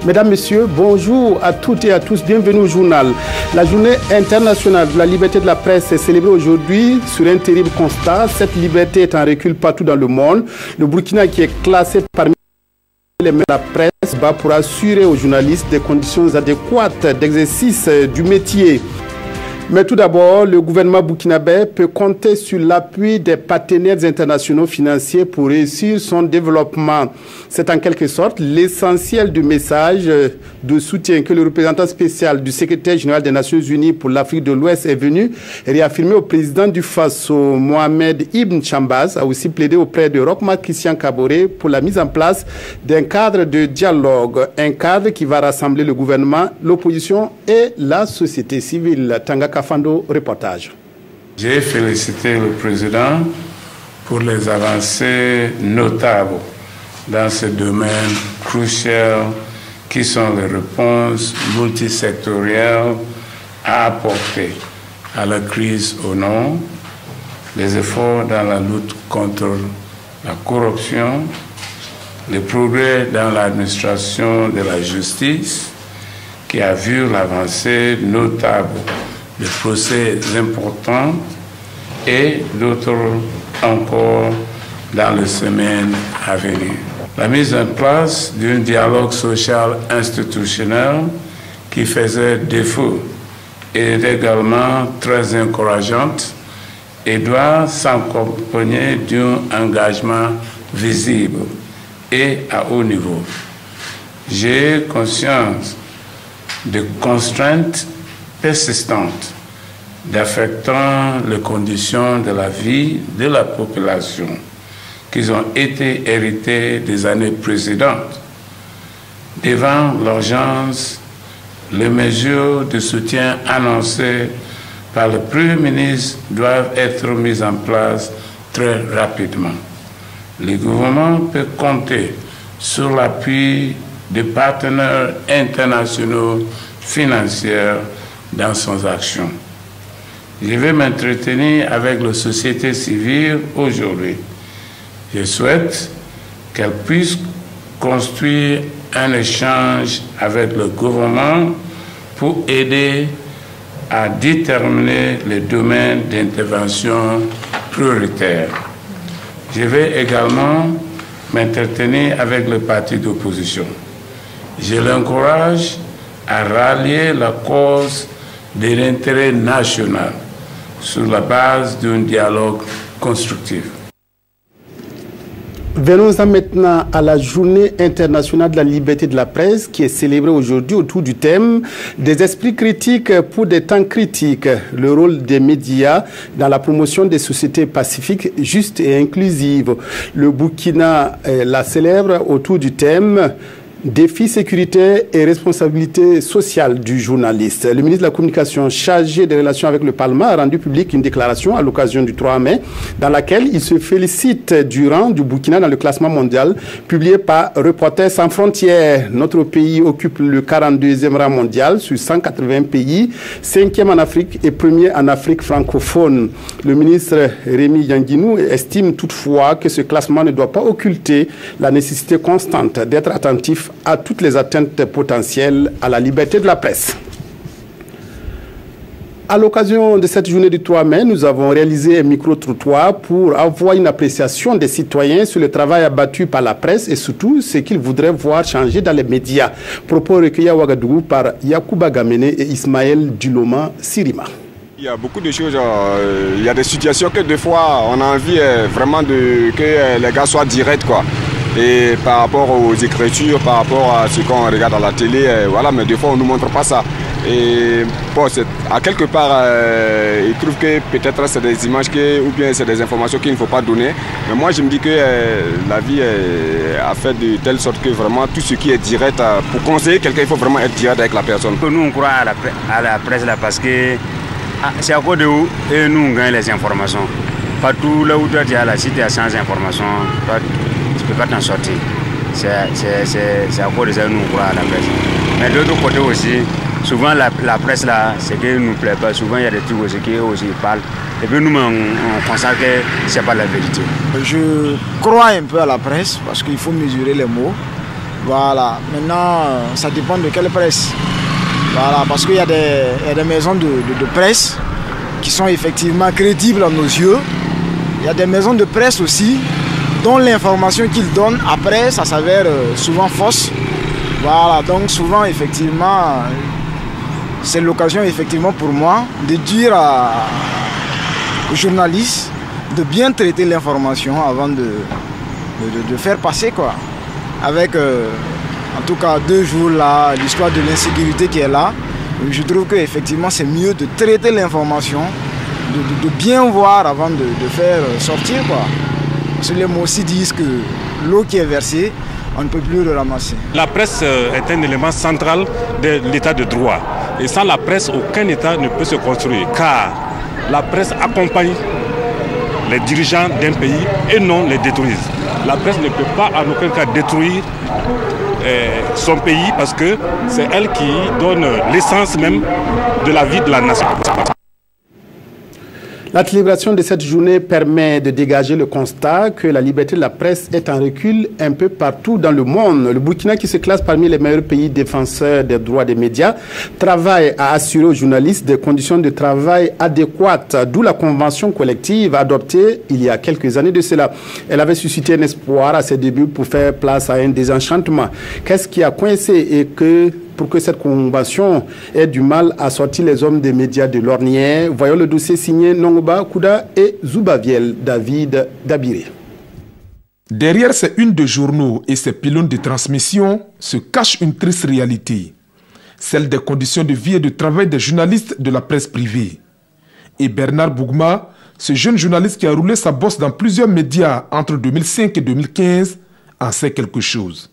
Mesdames, Messieurs, bonjour à toutes et à tous. Bienvenue au journal. La journée internationale de la liberté de la presse est célébrée aujourd'hui sur un terrible constat. Cette liberté est en recul partout dans le monde. Le Burkina, qui est classé parmi les meilleurs de la presse, bat pour assurer aux journalistes des conditions adéquates d'exercice du métier. Mais tout d'abord, le gouvernement burkinabé peut compter sur l'appui des partenaires internationaux financiers pour réussir son développement. C'est en quelque sorte l'essentiel du message de soutien que le représentant spécial du secrétaire général des Nations Unies pour l'Afrique de l'Ouest est venu réaffirmer au président du Faso, Mohamed Ibn Chambaz, a aussi plaidé auprès de Roch-Marc Christian Kaboré pour la mise en place d'un cadre de dialogue, un cadre qui va rassembler le gouvernement, l'opposition et la société civile. Tanga Kafando, reportage. J'ai félicité le président pour les avancées notables dans ce domaine crucial qui sont les réponses multisectorielles à apporter à la crise au nord, les efforts dans la lutte contre la corruption, les progrès dans l'administration de la justice qui a vu l'avancée notable de procès importants et d'autres encore dans les semaines à venir. La mise en place d'un dialogue social institutionnel qui faisait défaut est également très encourageante et doit s'accompagner d'un engagement visible et à haut niveau. J'ai conscience de contraintes persistantes d'affectant les conditions de la vie de la population qui ont été héritées des années précédentes. Devant l'urgence, les mesures de soutien annoncées par le Premier ministre doivent être mises en place très rapidement. Le gouvernement peut compter sur l'appui des partenaires internationaux financiers dans son action. Je vais m'entretenir avec la société civile aujourd'hui. Je souhaite qu'elle puisse construire un échange avec le gouvernement pour aider à déterminer les domaines d'intervention prioritaires. Je vais également m'entretenir avec le parti d'opposition. Je l'encourage à rallier la cause de l'intérêt national sur la base d'un dialogue constructif. Venons-en maintenant à la journée internationale de la liberté de la presse qui est célébrée aujourd'hui autour du thème des esprits critiques pour des temps critiques, le rôle des médias dans la promotion des sociétés pacifiques, justes et inclusives. Le Burkina la célèbre autour du thème défis sécuritaires et responsabilité sociale du journaliste. Le ministre de la Communication chargé des relations avec le Parlement a rendu public une déclaration à l'occasion du 3 mai dans laquelle il se félicite du rang du Burkina dans le classement mondial publié par Reporters sans frontières. Notre pays occupe le 42e rang mondial sur 180 pays, 5e en Afrique et 1er en Afrique francophone. Le ministre Rémi Yanguinou estime toutefois que ce classement ne doit pas occulter la nécessité constante d'être attentif à toutes les atteintes potentielles à la liberté de la presse. À l'occasion de cette journée du 3 mai, nous avons réalisé un micro-trottoir pour avoir une appréciation des citoyens sur le travail abattu par la presse et surtout ce qu'ils voudraient voir changer dans les médias. Propos recueillis à Ouagadougou par Yacouba Gamene et Ismaël Duloma Sirima. Il y a beaucoup de choses, il y a des situations que des fois on a envie vraiment que les gars soient directs quoi. Et par rapport aux écritures, par rapport à ce qu'on regarde à la télé, voilà, mais des fois on ne nous montre pas ça. Et bon, à quelque part, ils trouvent que peut-être c'est des images ou bien c'est des informations qu'il ne faut pas donner. Mais moi je me dis que la vie a fait de telle sorte que vraiment tout ce qui est direct, pour conseiller quelqu'un, il faut vraiment être direct avec la personne. Nous on croit à la presse là parce que c'est à cause de où et nous on gagne les informations. Partout là où tu es à la cité, à 100 informations, tu ne peux pas t'en sortir. C'est à cause de ça que nous on croit à la presse. Mais de l'autre côté aussi, souvent la presse là, c'est qu'elle ne nous plaît pas. Souvent il y a des trucs aussi qui aussi parlent. Et puis nous on constate que ce n'est pas la vérité. Je crois un peu à la presse parce qu'il faut mesurer les mots. Voilà, maintenant, ça dépend de quelle presse. Voilà, parce qu'il y a des maisons de presse qui sont effectivement crédibles à nos yeux. Il y a des maisons de presse aussi dont l'information qu'ils donnent après, ça s'avère souvent fausse. Voilà, donc souvent, effectivement, c'est l'occasion effectivement pour moi de dire aux journalistes de bien traiter l'information avant de faire passer, quoi. Avec, en tout cas, 2 jours là, l'histoire de l'insécurité qui est là, je trouve qu'effectivement c'est mieux de traiter l'information, de bien voir avant de faire sortir, quoi. Parce que les mots aussi disent que l'eau qui est versée, on ne peut plus le ramasser. La presse est un élément central de l'état de droit. Et sans la presse, aucun état ne peut se construire. Car la presse accompagne les dirigeants d'un pays et non les détruire. La presse ne peut pas en aucun cas détruire son pays parce que c'est elle qui donne l'essence même de la vie de la nation. La célébration de cette journée permet de dégager le constat que la liberté de la presse est en recul un peu partout dans le monde. Le Burkina, qui se classe parmi les meilleurs pays défenseurs des droits des médias, travaille à assurer aux journalistes des conditions de travail adéquates, d'où la convention collective adoptée il y a quelques années de cela. Elle avait suscité un espoir à ses débuts pour faire place à un désenchantement. Qu'est-ce qui a coincé et pour que cette convention ait du mal à sortir les hommes des médias de l'ornière? Voyons le dossier signé Nongba Kouda et Zoubaviel David Dabiré. Derrière ces unes de journaux et ces pylônes de transmission se cache une triste réalité, celle des conditions de vie et de travail des journalistes de la presse privée. Et Bernard Bougma, ce jeune journaliste qui a roulé sa bosse dans plusieurs médias entre 2005 et 2015, en sait quelque chose.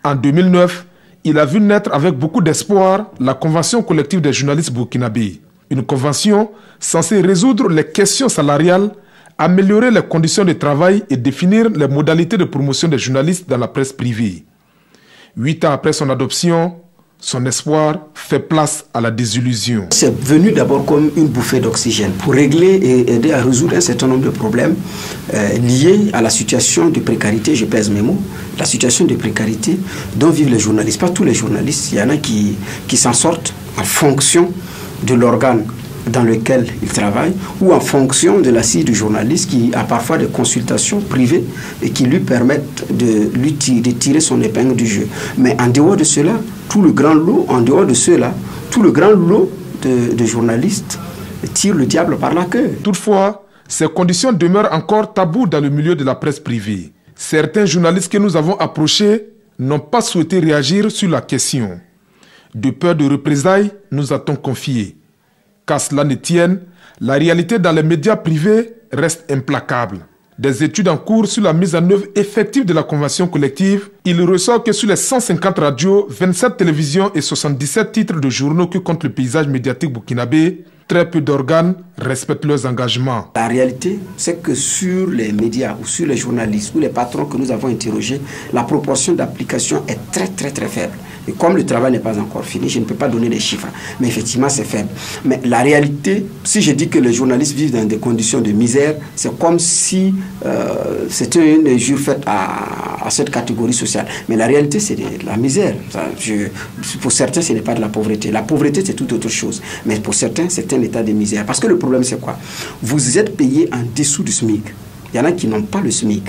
En 2009, il a vu naître avec beaucoup d'espoir la Convention collective des journalistes burkinabés. Une convention censée résoudre les questions salariales, améliorer les conditions de travail et définir les modalités de promotion des journalistes dans la presse privée. 8 ans après son adoption, son espoir fait place à la désillusion. C'est venu d'abord comme une bouffée d'oxygène pour régler et aider à résoudre un certain nombre de problèmes liés à la situation de précarité, je pèse mes mots, la situation de précarité dont vivent les journalistes. Pas tous les journalistes, il y en a qui s'en sortent en fonction de l'organe dans lequel ils travaillent ou en fonction de l'assise du journaliste qui a parfois des consultations privées et qui lui permettent de tirer son épingle du jeu. Mais en dehors de cela, tout le grand lot, de journalistes tire le diable par la queue. Toutefois, ces conditions demeurent encore taboues dans le milieu de la presse privée. Certains journalistes que nous avons approchés n'ont pas souhaité réagir sur la question. De peur de représailles, nous a-t-on confié. Qu'à cela ne tienne, la réalité dans les médias privés reste implacable. Des études en cours sur la mise en œuvre effective de la convention collective, il ressort que sur les 150 radios, 27 télévisions et 77 titres de journaux que compte le paysage médiatique burkinabé, très peu d'organes respectent leurs engagements. La réalité, c'est que sur les médias ou sur les journalistes ou les patrons que nous avons interrogés, la proportion d'application est très faible. Et comme le travail n'est pas encore fini, je ne peux pas donner les chiffres. Mais effectivement, c'est faible. Mais la réalité, si je dis que les journalistes vivent dans des conditions de misère, c'est comme si c'était une injure faite à cette catégorie sociale. Mais la réalité, c'est de la misère. Pour certains, ce n'est pas de la pauvreté. La pauvreté, c'est tout autre chose. Mais pour certains, c'est un état de misère. Parce que le problème, c'est quoi? Vous êtes payé en dessous du SMIC. Il y en a qui n'ont pas le SMIC.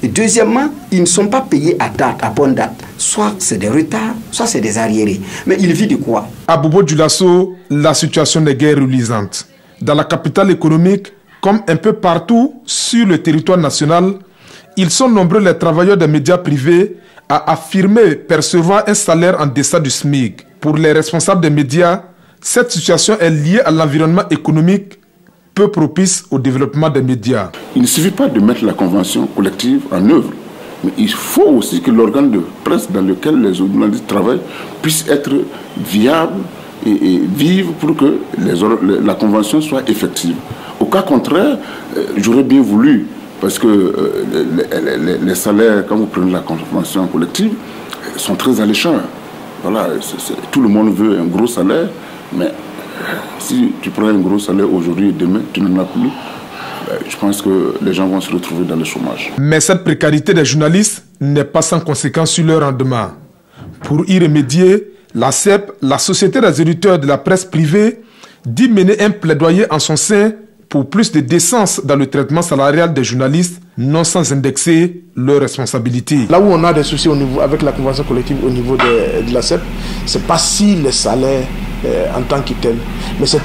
Et deuxièmement, ils ne sont pas payés à bonne date. Soit c'est des retards, soit c'est des arriérés. Mais ils vivent de quoi? À Bobo Dioulasso, la situation n'est guère reluisante. Dans la capitale économique, comme un peu partout sur le territoire national, ils sont nombreux les travailleurs des médias privés à affirmer percevoir un salaire en deçà du SMIC. Pour les responsables des médias, cette situation est liée à l'environnement économique peu propice au développement des médias. Il ne suffit pas de mettre la convention collective en œuvre, mais il faut aussi que l'organe de presse dans lequel les journalistes travaillent puisse être viable et vive pour que la convention soit effective. Au cas contraire, j'aurais bien voulu, parce que les salaires, quand vous prenez la convention collective, sont très alléchants. Voilà, tout le monde veut un gros salaire, mais si tu prends un gros salaire aujourd'hui et demain, tu n'en as plus, je pense que les gens vont se retrouver dans le chômage. Mais cette précarité des journalistes n'est pas sans conséquence sur leur rendement. Pour y remédier, la CEP, la Société des éditeurs de la presse privée, dit mener un plaidoyer en son sein pour plus de décence dans le traitement salarial des journalistes, non sans indexer leurs responsabilités. Là où on a des soucis avec la convention collective au niveau de la CEP, ce n'est pas si les salaires en tant que tels, mais c'est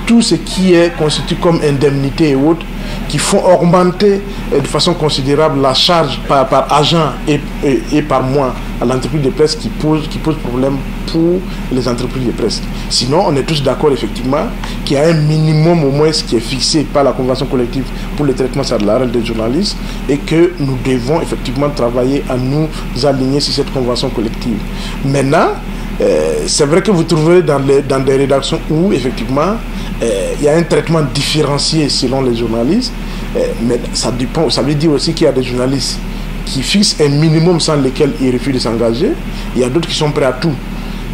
tout ce qui est constitué comme indemnité et autres qui font augmenter de façon considérable la charge par agent et par mois à l'entreprise de presse qui pose problème pour les entreprises de presse. Sinon, on est tous d'accord effectivement qu'il y a un minimum au moins qui est fixé par la convention collective pour le traitement salarial des journalistes et que nous devons effectivement travailler à nous aligner sur cette convention collective. Maintenant, c'est vrai que vous trouverez dans des rédactions où effectivement il y a un traitement différencié selon les journalistes, mais ça dépend. Ça veut dire aussi qu'il y a des journalistes qui fixent un minimum sans lequel ils refusent de s'engager. Il y a d'autres qui sont prêts à tout.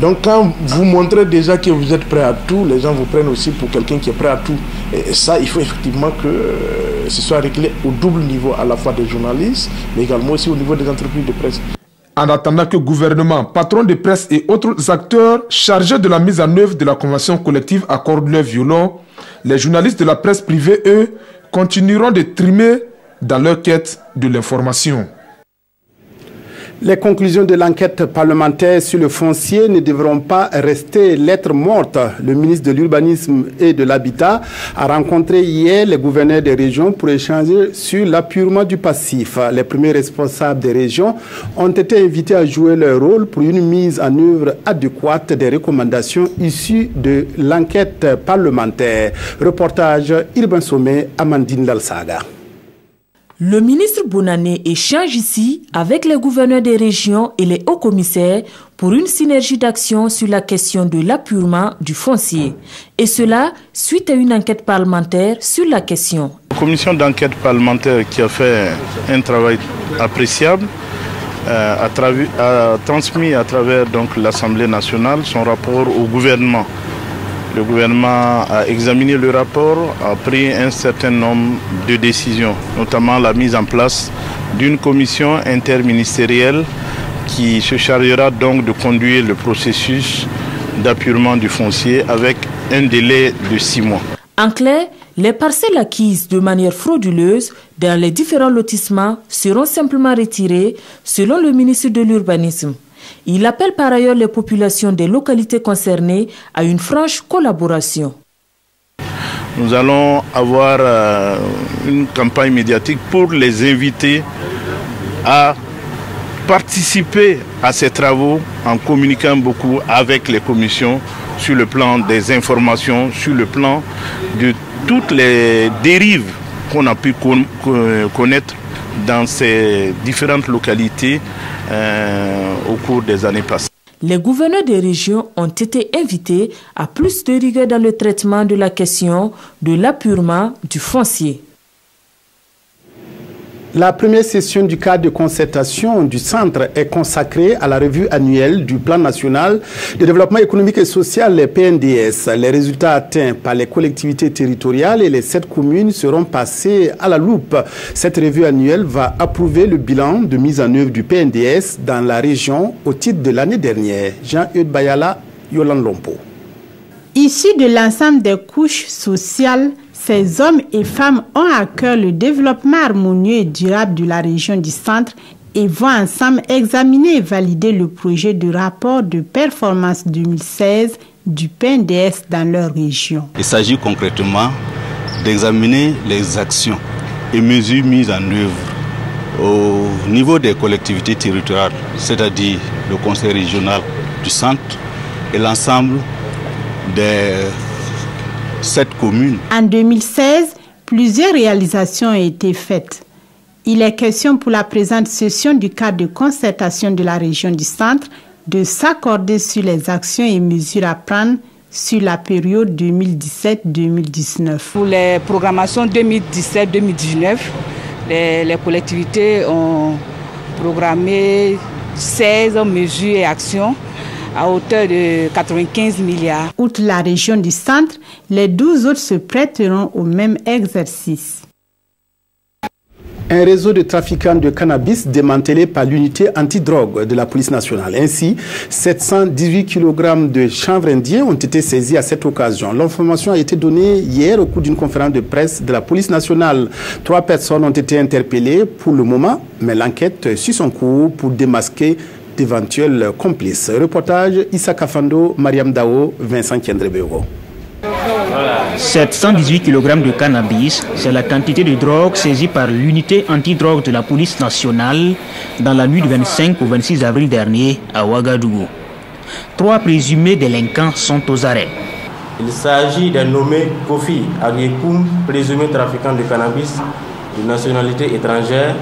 Donc quand vous montrez déjà que vous êtes prêt à tout, les gens vous prennent aussi pour quelqu'un qui est prêt à tout. Et ça, il faut effectivement que ce soit réglé au double niveau, à la fois des journalistes, mais également aussi au niveau des entreprises de presse. En attendant que gouvernement, patrons de presse et autres acteurs chargés de la mise en œuvre de la convention collective accordent leur violon, les journalistes de la presse privée, eux, continueront de trimer dans leur quête de l'information. Les conclusions de l'enquête parlementaire sur le foncier ne devront pas rester lettre morte. Le ministre de l'Urbanisme et de l'Habitat a rencontré hier les gouverneurs des régions pour échanger sur l'appurement du passif. Les premiers responsables des régions ont été invités à jouer leur rôle pour une mise en œuvre adéquate des recommandations issues de l'enquête parlementaire. Reportage Irben Sommet, Amandine Lalsaga. Le ministre Bonané échange ici avec les gouverneurs des régions et les hauts commissaires pour une synergie d'action sur la question de l'appurement du foncier. Et cela suite à une enquête parlementaire sur la question. La commission d'enquête parlementaire qui a fait un travail appréciable a transmis à travers l'Assemblée nationale son rapport au gouvernement. Le gouvernement a examiné le rapport, a pris un certain nombre de décisions, notamment la mise en place d'une commission interministérielle qui se chargera donc de conduire le processus d'appurement du foncier avec un délai de 6 mois. En clair, les parcelles acquises de manière frauduleuse dans les différents lotissements seront simplement retirées selon le ministre de l'Urbanisme. Il appelle par ailleurs les populations des localités concernées à une franche collaboration. Nous allons avoir une campagne médiatique pour les inviter à participer à ces travaux en communiquant beaucoup avec les commissions sur le plan des informations, sur le plan de toutes les dérives qu'on a pu connaître dans ces différentes localités au cours des années passées. Les gouverneurs des régions ont été invités à plus de rigueur dans le traitement de la question de l'appurement du foncier. La première session du cadre de concertation du centre est consacrée à la revue annuelle du Plan national de développement économique et social, les PNDS. Les résultats atteints par les collectivités territoriales et les 7 communes seront passés à la loupe. Cette revue annuelle va approuver le bilan de mise en œuvre du PNDS dans la région au titre de l'année dernière. Jean-Eudes Bayala, Yolande Lompo. Issus de l'ensemble des couches sociales, ces hommes et femmes ont à cœur le développement harmonieux et durable de la région du centre et vont ensemble examiner et valider le projet de rapport de performance 2016 du PNDS dans leur région. Il s'agit concrètement d'examiner les actions et mesures mises en œuvre au niveau des collectivités territoriales, c'est-à-dire le conseil régional du centre et l'ensemble des 7 communes. En 2016, plusieurs réalisations ont été faites. Il est question pour la présente session du cadre de concertation de la région du centre de s'accorder sur les actions et mesures à prendre sur la période 2017-2019. Pour les programmations 2017-2019, les collectivités ont programmé 16 mesures et actions à hauteur de 95 milliards. Outre la région du centre, les 12 autres se prêteront au même exercice. Un réseau de trafiquants de cannabis démantelé par l'unité antidrogue de la police nationale. Ainsi, 718 kg de chanvre indien ont été saisis à cette occasion. L'information a été donnée hier au cours d'une conférence de presse de la police nationale. 3 personnes ont été interpellées pour le moment, mais l'enquête suit son cours pour démasquer d'éventuels complices. Reportage Issa Kafando, Mariam Dao, Vincent Kendrebego. 718 kg de cannabis, c'est la quantité de drogue saisie par l'unité antidrogue de la police nationale dans la nuit du 25 au 26 avril dernier à Ouagadougou. 3 présumés délinquants sont aux arrêts. Il s'agit d'un nommé Kofi Agyekoum, présumé trafiquant de cannabis de nationalité étrangère,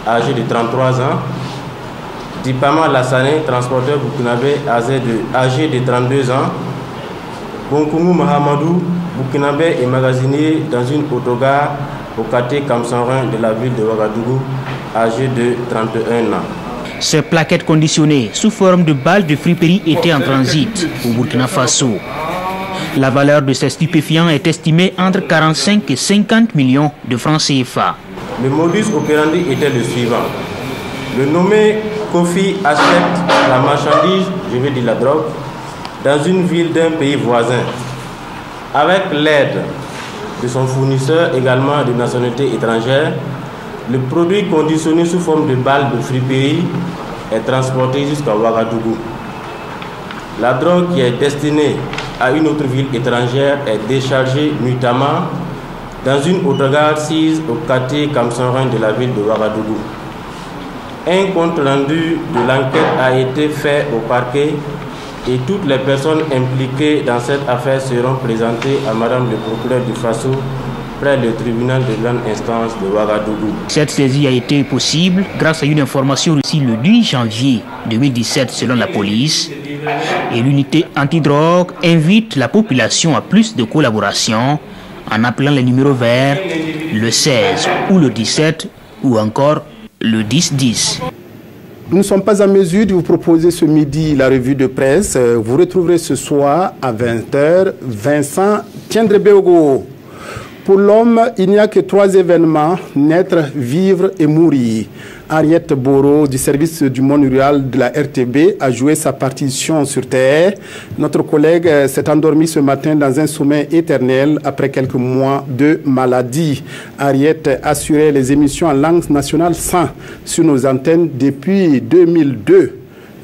âgé de 33 ans. Dipama Lassane, transporteur burkinabé, âgé de 32 ans. Bonkoumou Mahamadou, burkinabé et magasinier dans une autogare au quartier Kamsanrin de la ville de Ouagadougou, âgé de 31 ans. Ces plaquettes conditionnées sous forme de balles de friperie étaient en transit au Burkina Faso. La valeur de ces stupéfiants est estimée entre 45 et 50 millions de francs CFA. Le modus operandi était le suivant. Le nommé Kofi achète la marchandise, je vais dire la drogue, dans une ville d'un pays voisin, avec l'aide de son fournisseur également de nationalité étrangère. Le produit conditionné sous forme de balles de friperie est transporté jusqu'à Ouagadougou. La drogue qui est destinée à une autre ville étrangère est déchargée nuitamment dans une autogare sise au quartier Kamsanrin de la ville de Ouagadougou. Un compte rendu de l'enquête a été fait au parquet et toutes les personnes impliquées dans cette affaire seront présentées à Madame le procureur du Faso près du tribunal de grande instance de Ouagadougou. Cette saisie a été possible grâce à une information reçue le 10 janvier 2017 selon la police. Et l'unité antidrogue invite la population à plus de collaboration en appelant les numéros verts le 16 ou le 17 ou encore le 10-10. Nous ne sommes pas en mesure de vous proposer ce midi la revue de presse. Vous retrouverez ce soir à 20h Vincent Kendrebego. Pour l'homme, il n'y a que 3 événements, naître, vivre et mourir. Ariette Boro, du service du monde rural de la RTB, a joué sa partition sur Terre. Notre collègue s'est endormi ce matin dans un sommeil éternel après quelques mois de maladie. Ariette assurait les émissions en langue nationale 100 sur nos antennes depuis 2002.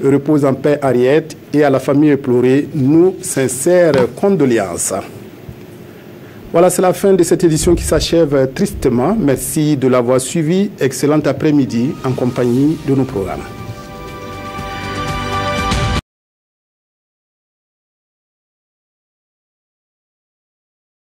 Repose en paix Ariette et à la famille éplorée, nos sincères condoléances. Voilà, c'est la fin de cette édition qui s'achève tristement. Merci de l'avoir suivi. Excellent après-midi en compagnie de nos programmes.